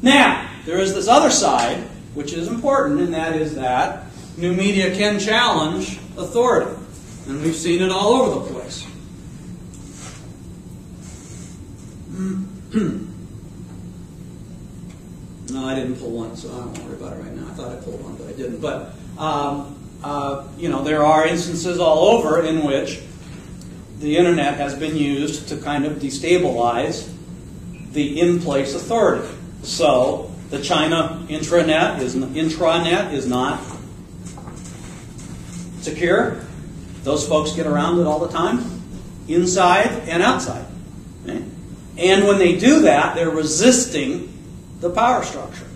Now, there is this other side, which is important, and that is that new media can challenge authority. And we've seen it all over the place. No, I didn't pull one, so I don't worry about it right now. I thought I pulled one, but I didn't. But, there are instances all over in which the internet has been used to kind of destabilize the in-place authority. So, the China intranet is not secure. Those folks get around it all the time, inside and outside. Okay? And when they do that, they're resisting the power structure.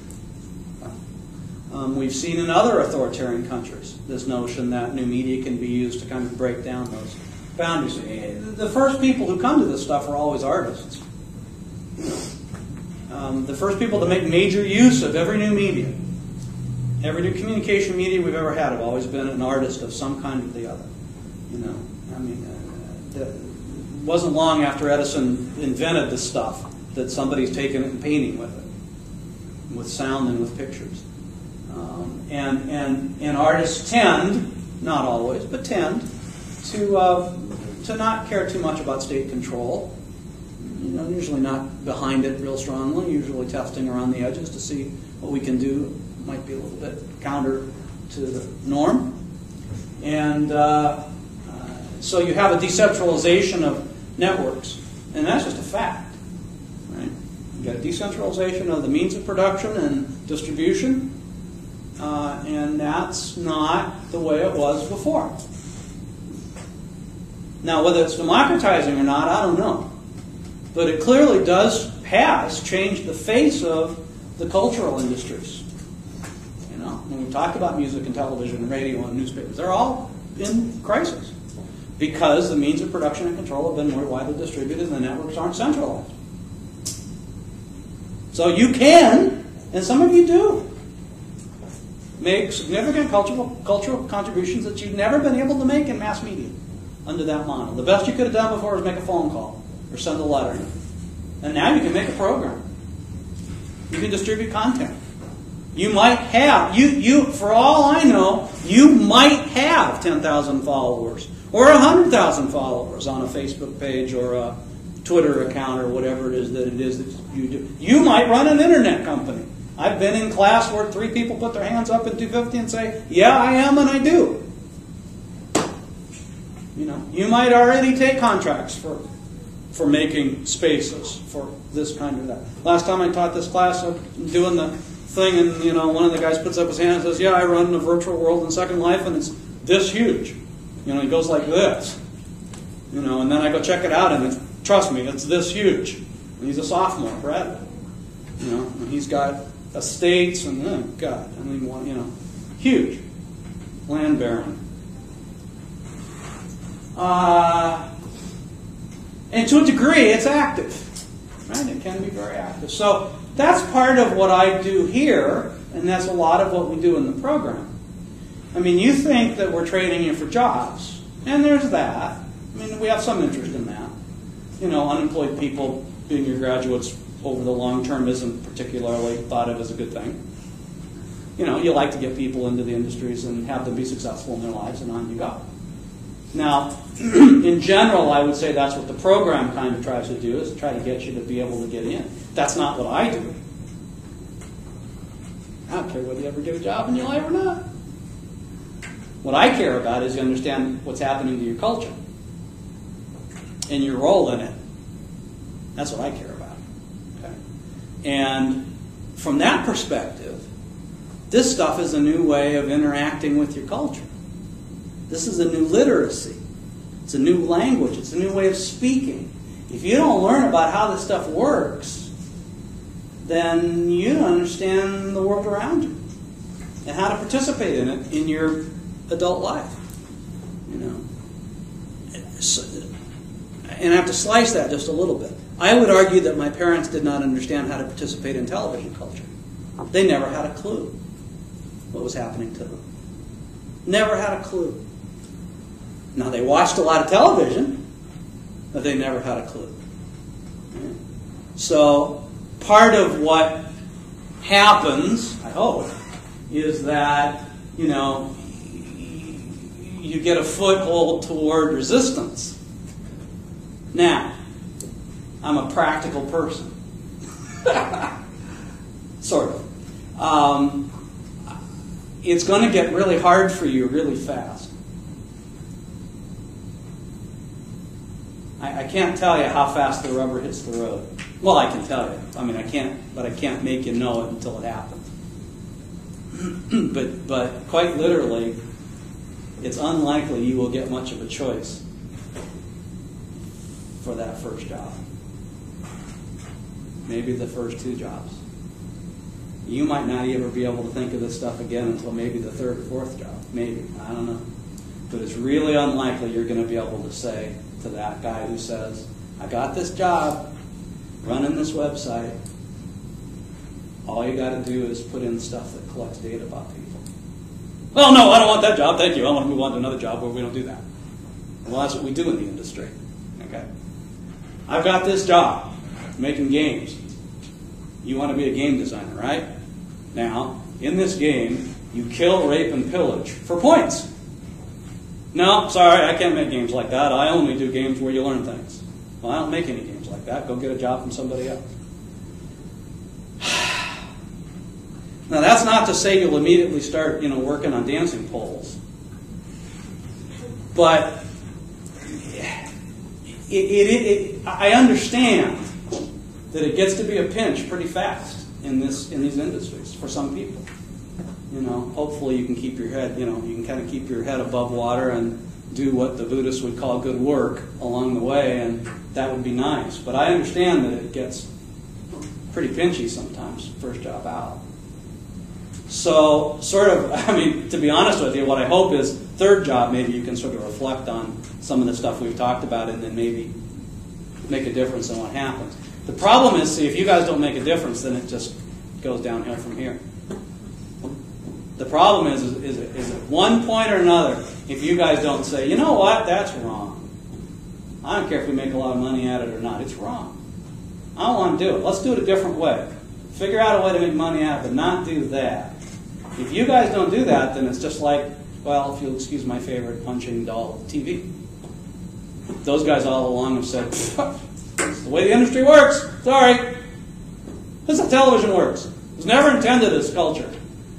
We've seen in other authoritarian countries this notion that new media can be used to kind of break down those boundaries. The first people who come to this stuff are always artists. The first people to make major use of every new media, every new communication media we've ever had, have always been an artist of some kind or the other. It wasn't long after Edison invented this stuff that somebody's taken it and painting with it, with sound and with pictures. And artists tend, not always, but tend to not care too much about state control. Usually not behind it real strongly, usually testing around the edges to see what we can do. Might be a little bit counter to the norm. And so you have a decentralization of networks, and that's just a fact. Right? You got a decentralization of the means of production and distribution, and that's not the way it was before. Now, whether it's democratizing or not, I don't know. But it clearly has changed the face of the cultural industries. When we talk about music and television and radio and newspapers, they're all in crisis because the means of production and control have been more widely distributed and the networks aren't centralized. So you can, and some of you do, make significant cultural contributions that you've never been able to make in mass media under that model. The best you could have done before was make a phone call or send a letter. And now you can make a program. You can distribute content. You might have, for all I know, you might have 10,000 followers or 100,000 followers on a Facebook page or a Twitter account or whatever it is that you do. You might run an internet company. I've been in class where 3 people put their hands up in 250 and say, yeah, I am and I do. You might already take contracts for making spaces for this kind of that. Last time I taught this class, I'm doing the thing, and one of the guys puts up his hand and says, "Yeah, I run a virtual world in Second Life, and it's this huge." He goes like this, and then I go check it out, and trust me, it's this huge. And he's a sophomore, Brad. And he's got estates, and God, I don't even want, huge land baron. And to a degree, it's active. Right? It can be very active. So that's part of what I do here, and that's a lot of what we do in the program. You think that we're training you for jobs, and there's that. We have some interest in that. Unemployed people being your graduates over the long term isn't particularly thought of as a good thing. You like to get people into the industries and have them be successful in their lives, and on you go. Now, in general, I would say that's what the program kind of tries to do, is to try to get you to be able to get in. That's not what I do. I don't care whether you ever get a job in your life or not. What I care about is you understand what's happening to your culture and your role in it. That's what I care about. Okay? And from that perspective, this stuff is a new way of interacting with your culture. This is a new literacy. It's a new language. It's a new way of speaking. If you don't learn about how this stuff works, then you don't understand the world around you and how to participate in it in your adult life. And I have to slice that just a little bit. I would argue that my parents did not understand how to participate in television culture. They never had a clue what was happening to them. Never had a clue. Now, they watched a lot of television, but they never had a clue. So, part of what happens, I hope, is that, you know, you get a foothold toward resistance. Now, I'm a practical person. Sort of. It's going to get really hard for you really fast. I can't tell you how fast the rubber hits the road. Well, I can tell you. I mean, I can't make you know it until it happens. but quite literally, it's unlikely you will get much of a choice for that first job. Maybe the first 2 jobs. You might not ever be able to think of this stuff again until maybe the 3rd or 4th job. Maybe. I don't know. But it's really unlikely you're going to be able to say to that guy who says, I got this job running this website. All you got to do is put in stuff that collects data about people. Well, no, I don't want that job. Thank you. I want to move on to another job where we don't do that. Well, that's what we do in the industry. Okay. I've got this job, making games. You want to be a game designer, right? Now, in this game, you kill, rape, and pillage for points. No, sorry, I can't make games like that. I only do games where you learn things. Well, I don't make any games like that. Go get a job from somebody else. Now, that's not to say you'll immediately start, working on dancing poles. But I understand that it gets to be a pinch pretty fast in these industries for some people. Hopefully you can keep your head, you can kind of keep your head above water and do what the Buddhists would call good work along the way, and that would be nice. But I understand that it gets pretty pinchy sometimes, first job out. So, to be honest with you, what I hope is 3rd job, maybe you can sort of reflect on some of the stuff we've talked about and then maybe make a difference in what happens. The problem is, see, if you guys don't make a difference, then it just goes downhill from here. The problem is at one point or another, if you guys don't say, you know what, that's wrong. I don't care if we make a lot of money at it or not. It's wrong. I don't want to do it. Let's do it a different way. Figure out a way to make money at it, but not do that. If you guys don't do that, then it's just like, well, if you'll excuse my favorite punching doll TV. Those guys all along have said, it's the way the industry works. Sorry. This is how television works. It was never intended as culture.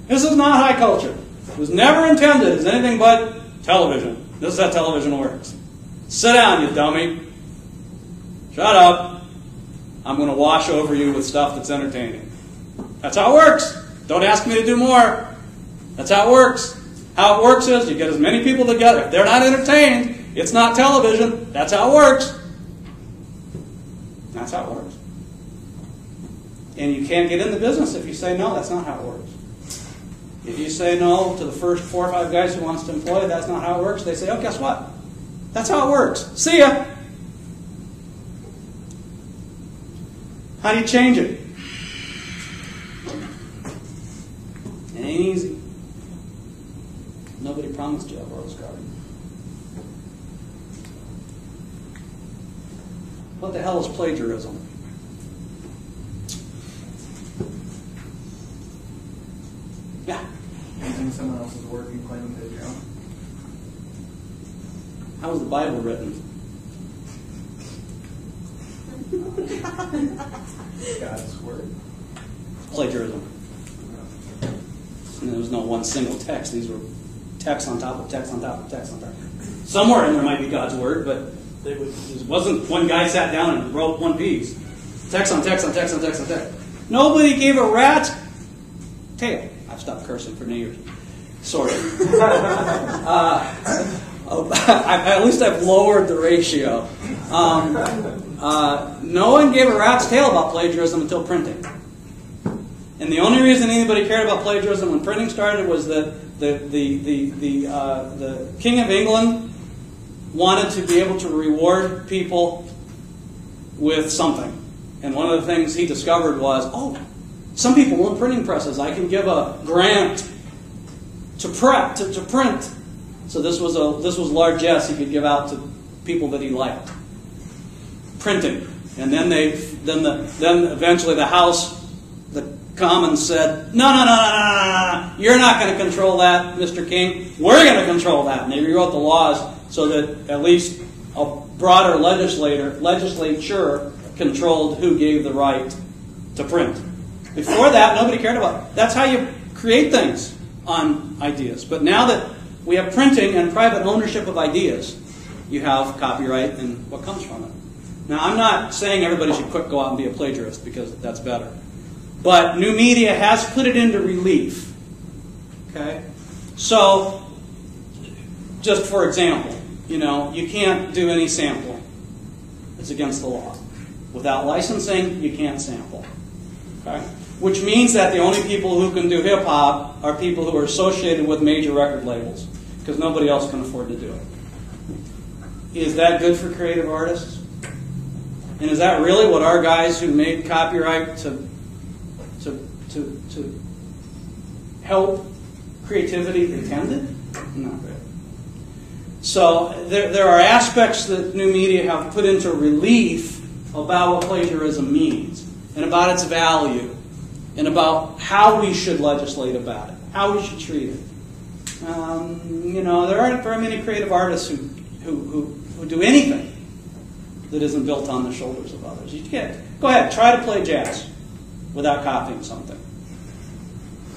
This is not high culture. It was never intended as anything but television. This is how television works. Sit down, you dummy. Shut up. I'm going to wash over you with stuff that's entertaining. That's how it works. Don't ask me to do more. That's how it works. How it works is you get as many people together. If they're not entertained, it's not television. That's how it works. That's how it works. And you can't get in the business if you say, no, that's not how it works. If you say no to the first 4 or 5 guys who wants to employ, that's not how it works. They say, oh, guess what? That's how it works. See ya. How do you change it? It ain't easy. Nobody promised you a rose garden. What the hell is plagiarism? Yeah. Using someone else's work and claiming that your own. How was the Bible written? God's word. Plagiarism. And there was no one single text. These were text on top of text on top of text on top. Somewhere in there might be God's word, but it wasn't one guy sat down and wrote one piece. Text on text on text on text on text. Nobody gave a rat's tail. I've stopped cursing for New Year's. Sort of. At least I've lowered the ratio. No one gave a rat's tail about plagiarism until printing. And the only reason anybody cared about plagiarism when printing started was that the King of England wanted to be able to reward people with something. And one of the things he discovered was, some people want printing presses. I can give a grant to print. So this was largesse he could give out to people that he liked. Printing. And then eventually the Commons said, no, you're not going to control that, Mr. King. We're going to control that. And they rewrote the laws so that at least a broader legislature controlled who gave the right to print. Before that, nobody cared about it. That's how you create things on ideas. But now that we have printing and private ownership of ideas, you have copyright and what comes from it. Now, I'm not saying everybody should go out and be a plagiarist, because that's better. But new media has put it into relief. Okay? So, just for example, you can't do any sampling. It's against the law. Without licensing, you can't sample. Okay? Which means that the only people who can do hip-hop are people who are associated with major record labels, because nobody else can afford to do it. Is that good for creative artists? And is that really what our guys who made copyright to help creativity intended? Not really. So there are aspects that new media have put into relief about what plagiarism means, and about its value, and about how we should legislate about it, how we should treat it. There aren't very many creative artists who do anything that isn't built on the shoulders of others. You can't. Go ahead, try to play jazz without copying something.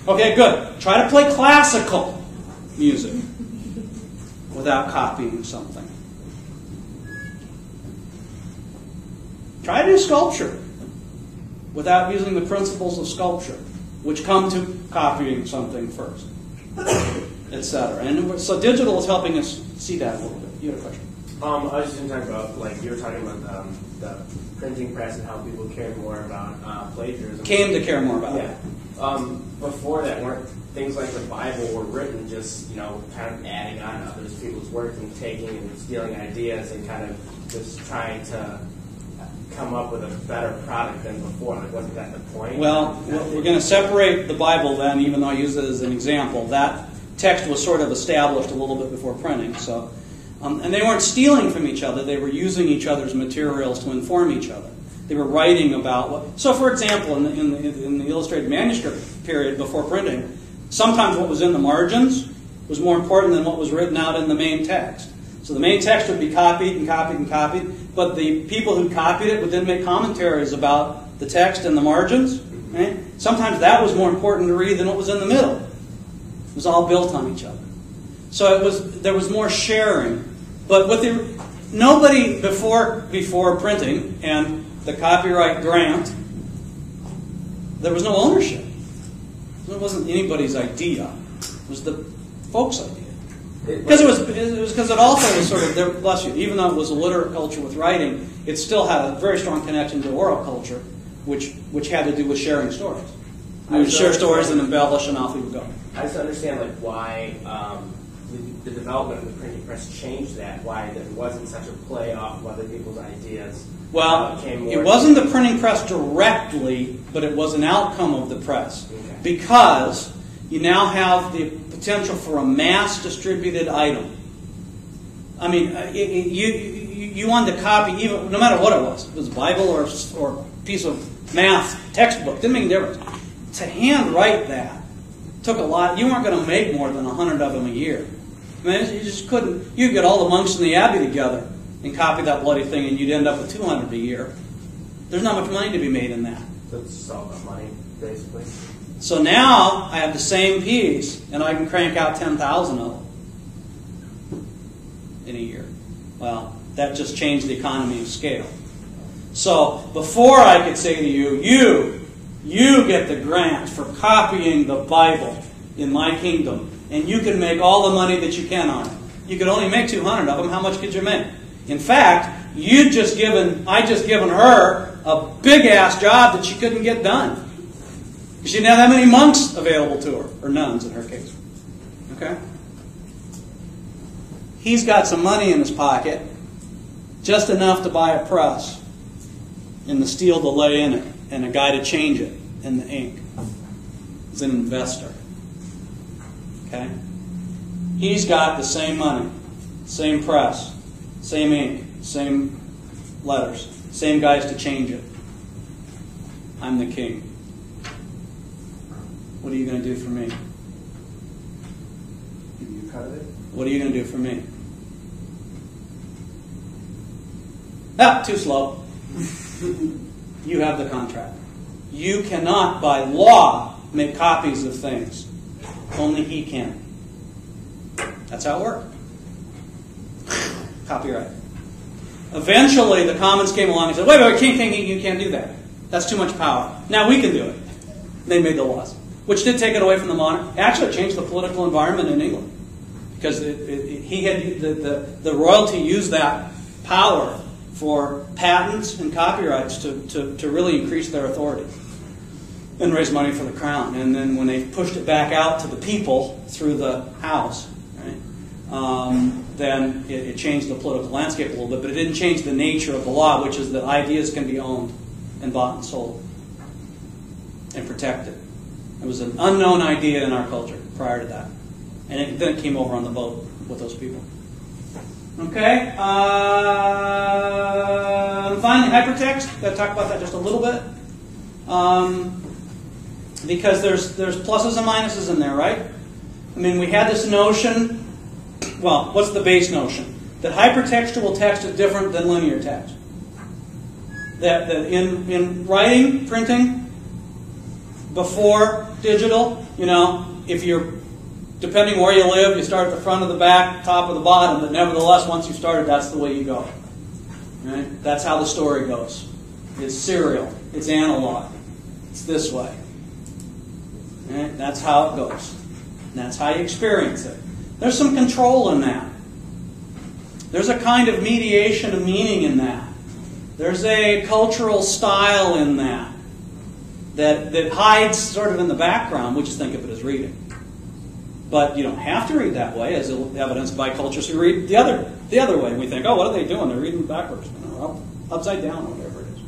Okay, good. Try to play classical music without copying something. Try to do sculpture without using the principles of sculpture, which come to copying something first, etc. And so digital is helping us see that a little bit. You had a question? I was just going to talk about, like, you were talking about the printing press and how people cared more about plagiarism. Came to care more about it. Before that, weren't things like the Bible were written just, kind of adding on to others people's work and taking and stealing ideas and kind of just trying to come up with a better product than before? Like, wasn't that the point? Well, we're going to separate the Bible then, even though I use it as an example. That text was sort of established a little bit before printing, so... and they weren't stealing from each other. They were using each other's materials to inform each other. They were writing about what... So, for example, in the illustrated manuscript period before printing, sometimes what was in the margins was more important than what was written out in the main text. So the main text would be copied and copied and copied, but the people who copied it would then make commentaries about the text and the margins. Right? Sometimes that was more important to read than what was in the middle. It was all built on each other. So there was more sharing. But nobody before printing and the copyright grant, there was no ownership. It wasn't anybody's idea. It was the folks' idea. Because it also was sort of, bless you, even though it was a literate culture with writing, it still had a very strong connection to oral culture, which had to do with sharing stories. We would share stories and embellish, and off we would go. I just understand why the development of the printing press changed that, why there wasn't such a play off of other people's ideas. Well, it wasn't the printing press directly, but it was an outcome of the press. Okay. Because you now have the potential for a mass distributed item. I mean, you wanted to copy, even no matter what it was a Bible or a piece of math textbook, didn't make a difference. To hand write that took a lot. You weren't going to make more than 100 of them a year. I mean, you just couldn't. You'd get all the monks in the abbey together and copy that bloody thing, and you'd end up with 200 a year. There's not much money to be made in that. So it's just all about money, basically. So now I have the same piece, and I can crank out 10,000 of them in a year. Well, that just changed the economy of scale. So before I could say to you get the grant for copying the Bible in my kingdom, and you can make all the money that you can on it. You could only make 200 of them. How much could you make? In fact, I just given her a big-ass job that she couldn't get done. She didn't have that many monks available to her, or nuns in her case. Okay? He's got some money in his pocket, just enough to buy a press, and the steel to lay in it, and a guy to change it, and the ink. He's an investor. Okay? He's got the same money, same press, same ink, same letters, same guys to change it. I'm the king. What are you going to do for me? You cut it? What are you going to do for me? Ah, too slow. You have the contract. You cannot, by law, make copies of things. Only he can. That's how it worked. Copyright. Eventually, the Commons came along and said, wait, you can't do that. That's too much power. Now we can do it. They made the laws, which did take it away from the monarch. Actually, it changed the political environment in England. Because the royalty used that power for patents and copyrights to really increase their authority and raise money for the crown. And then when they pushed it back out to the people through the House, right, then it changed the political landscape a little bit, but it didn't change the nature of the law, which is that ideas can be owned and bought and sold and protected. It was an unknown idea in our culture prior to that. And then it came over on the boat with those people. Okay. Finally, hypertext. Got to talk about that just a little bit. Because there's pluses and minuses in there, right? I mean, we had this notion, well, what's the base notion? That hypertextual text is different than linear text. That in writing, printing, before digital, if you're, depending where you live, you start at the front or the back, top or the bottom, but nevertheless, once you've started, that's the way you go. Right? That's how the story goes. It's serial. It's analog. It's this way. Right? That's how it goes. And that's how you experience it. There's some control in that. There's a kind of mediation of meaning in that. There's a cultural style in that that hides sort of in the background. We just think of it as reading. But you don't have to read that way, as evidenced by cultures who read the other way. We think, oh, what are they doing? They're reading backwards, upside down, whatever it is.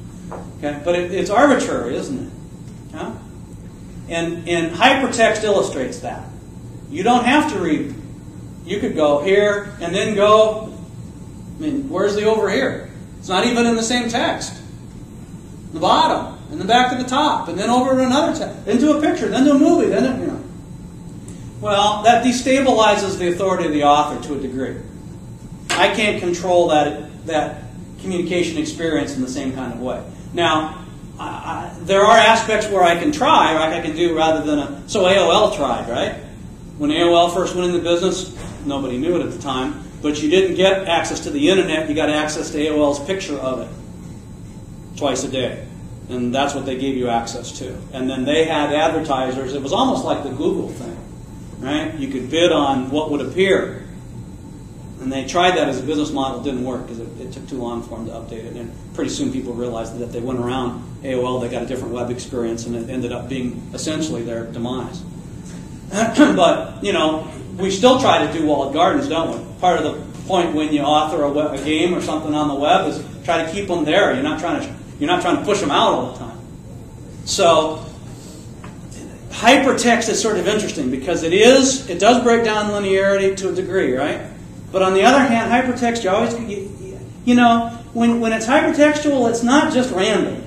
Okay, but it's arbitrary, isn't it? Huh? And hypertext illustrates that. You don't have to read. You could go here and then go. I mean, where's the over here? It's not even in the same text. The bottom, and then back to the top, and then over to another text, then to a picture, then to a movie, then to, Well, that destabilizes the authority of the author to a degree. I can't control that communication experience in the same kind of way. Now, there are aspects where I can try, like I can do rather than so AOL tried, right? When AOL first went into business, nobody knew it at the time, but you didn't get access to the internet, you got access to AOL's picture of it twice a day. And that's what they gave you access to. And then they had advertisers. It was almost like the Google thing, right? You could bid on what would appear. And they tried that as a business model. It didn't work because it took too long for them to update it. And pretty soon people realized that if they went around AOL, they got a different web experience, and it ended up being essentially their demise. But, we still try to do walled gardens, don't we? Part of the point when you author a game or something on the web is try to keep them there. You're not trying to push them out all the time. So hypertext is sort of interesting because it does break down linearity to a degree, right? But on the other hand, hypertext, you always, when it's hypertextual, it's not just random.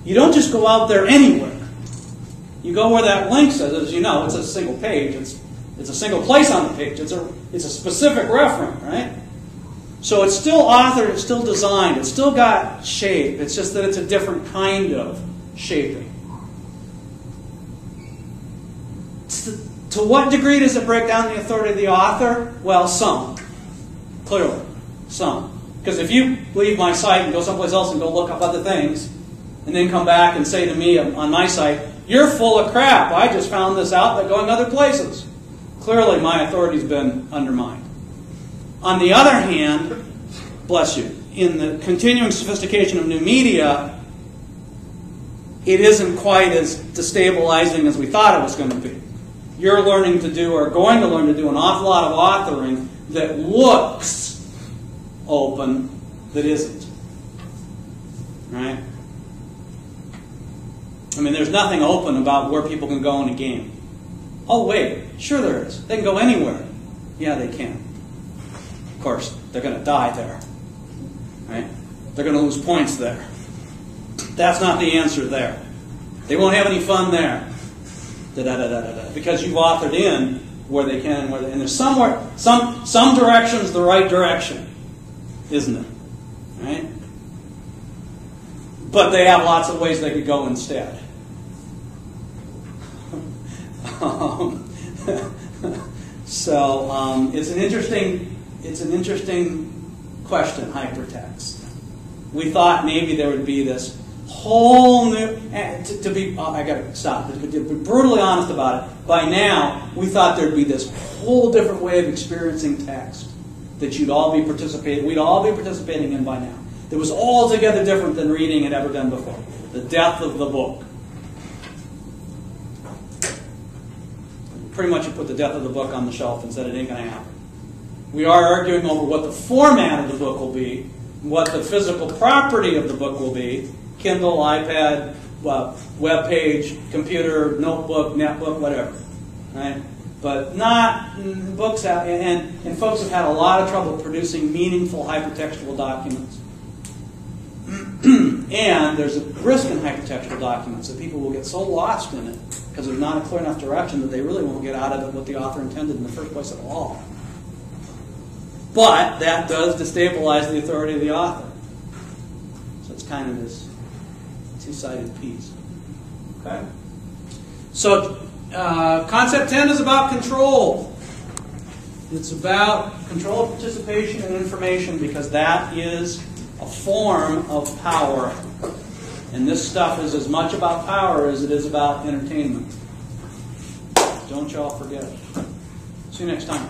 You don't just go out there anywhere. You go where that link says, as you know, it's a single page. It's a single place on the page. It's a specific referent, right? So it's still authored, it's still designed, it's still got shape. It's just that it's a different kind of shaping. To what degree does it break down the authority of the author? Well, some. Clearly. Some. Because if you leave my site and go someplace else and go look up other things, and then come back and say to me on my site, you're full of crap, I just found this out by going other places. Clearly my authority's been undermined. On the other hand, bless you, in the continuing sophistication of new media, it isn't quite as destabilizing as we thought it was going to be. You're learning to do, or going to learn to do, an awful lot of authoring that looks open, that isn't. Right? I mean, there's nothing open about where people can go in a game. Oh, wait, sure there is. They can go anywhere. Yeah, they can. Of course, they're going to die there. Right? They're going to lose points there. That's not the answer there. They won't have any fun there. because you've authored in where they can and where they, and there's somewhere some direction's the right direction, isn't it? Right? But they have lots of ways they could go instead. So it's an interesting question, hypertext. We thought maybe there would be this whole new. To be, I got to stop. To be brutally honest about it, by now we thought there'd be this whole different way of experiencing text that we'd all be participating in by now. That was altogether different than reading had ever been before. The death of the book. Pretty much you put the death of the book on the shelf and said it ain't going to happen. We are arguing over what the format of the book will be, what the physical property of the book will be, Kindle, iPad, web page, computer, notebook, netbook, whatever. Right? But not books have, and folks have had a lot of trouble producing meaningful hypertextual documents. And there's a risk in hypertextual documents that people will get so lost in it because there's not a clear enough direction that they really won't get out of it what the author intended in the first place at all. But that does destabilize the authority of the author. So it's kind of this two-sided piece. Okay? So concept 10 is about control. It's about control of participation and information because that is a form of power. And this stuff is as much about power as it is about entertainment. Don't y'all forget it. See you next time.